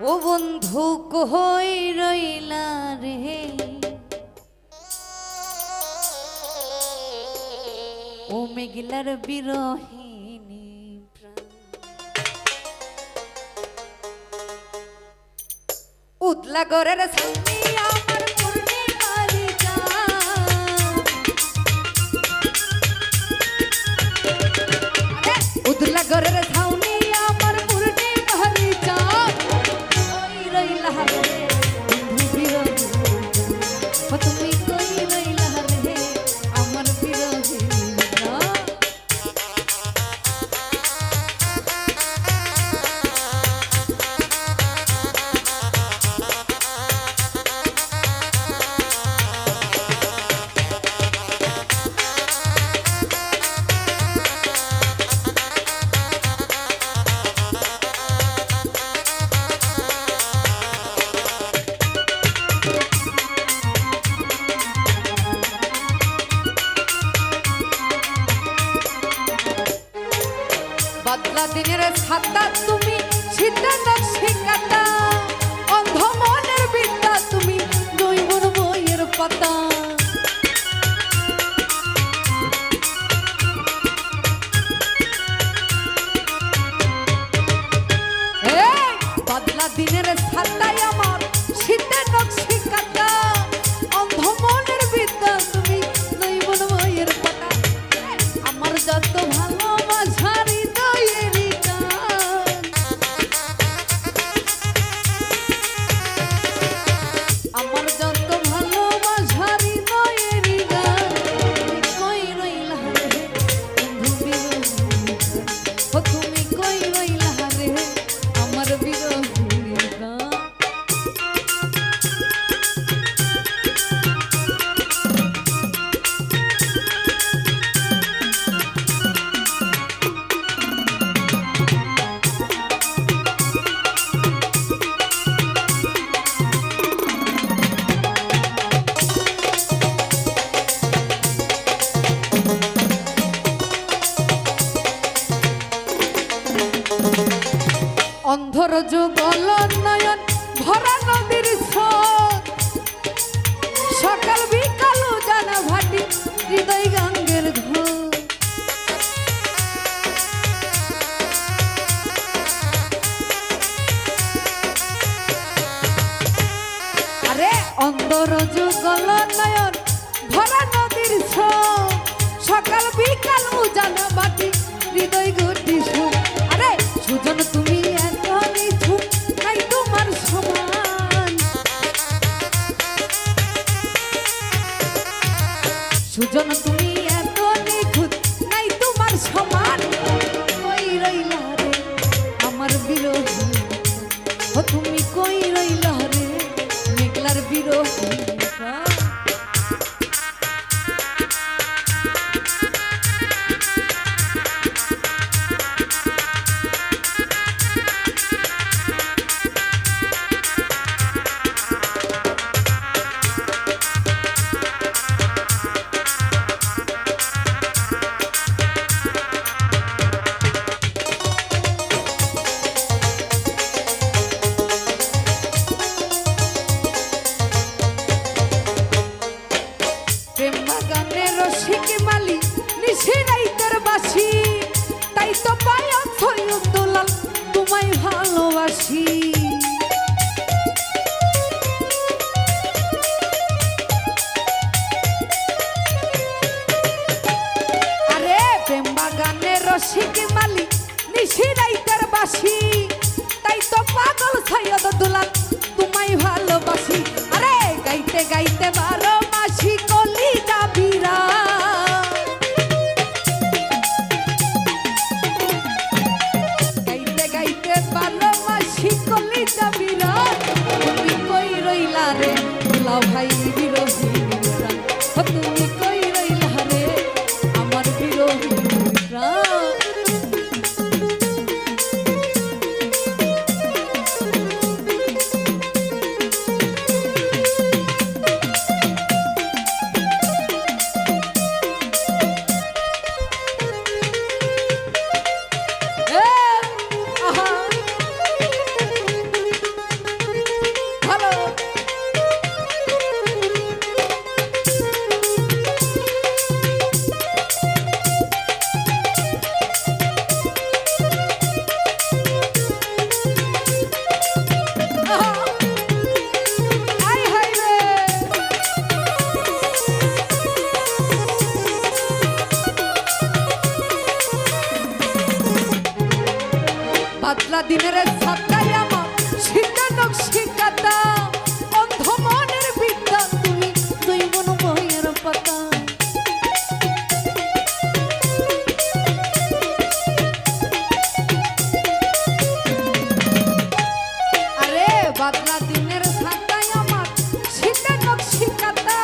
ও বন্ধু কই রইলা রে, ও মেঘলার বিরহিনী প্রাণ। উদলা গরের সামনে আমার পূর্ণিমারি চাঁদ, উদলা গরের সামনে আমার পূর্ণিমারি চাঁদ। কই রইলা রে বন্ধু বিরহিনী, ও তুমি কই রইলা রে আমার বিরহিনী। বদলা দিনের ছাতা তুমি, শীতের নকশিকাতা, অন্ধ মনের বিদ্যা তুমি, নৈবর বইয়ের পাতা। বদলা দিনের ছাতাই আমার, শীতের নকশিকাতা, অন্ধ মনের বিদ্যা তুমি, নৈবর বইয়ের পাতা। আমার যত ভালোবাসার আমার যত ভালোবাসার হৃদয়ের গান। কই রইলা রে বন্ধু বিরহিনী, ও তুমি কই রইলা রে আমার বিরহিনী গান। অন্ধর যুগল নয়ন ভরা নদীর স্রোত, সকাল বিকাল জানা ভাটি হৃদয় গঙ্গের ঘোর। আরে অন্ধর যুগল নয়ন ভরা নদীর স্রোত, সকাল বিকাল জানা ভাটি হৃদয় গতি সুর। আরে সুজন তুমি এত নিঝুম, নাই তোমার সমান। সুজন তুমি এত নিখুঁত, নাই তোমার সমান। কই রইলা রে আমার বিরহিনী, ও তুমি কই রইলা রে মেঘলার বিরহিনী। প্রেম বাগানে রসিক মালি নিশিরাইতের বাসি, তাই তো পায় দুলাল তোমায় ভালোবাসি। আরে প্রেম বাগানে রসিক মালি নিশিরাইতের বাসি, তাই তো পাগল সৈয়দ দুলাল তোমায় ভালোবাসি। আরে গাইতে গাইতে 12 মাসি কলিজা বিরা, গাইতে গাইতে 12 মাসি কলিজা বিরা। তুমি কই রইলা রে দুলাল ভাই বিরহিনী প্রাণ, ও তুমি কই রইলা রে আমার বিরহিনী প্রাণ। ছাতাই আমার শিকা নকশি কাটা অন্ধ মনের বিদ্যা তুমি জৈবন বইয়ের পাতা আরে বাদলা দিনের ছাতাই আমার শিকা নকশি কাটা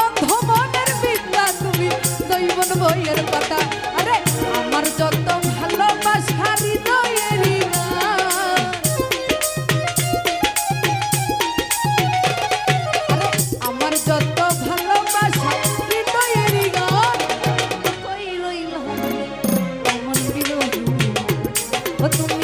অন্ধ মনের বিদ্যা তুমি জৈবন বইয়ের পাতা আরে আমার যত ভালোবাসা হৃদয়েরই গান আরে আমার যত ভালোবাসা হৃদয়েরই গান কই রইল আমার বিরহ ও তুমি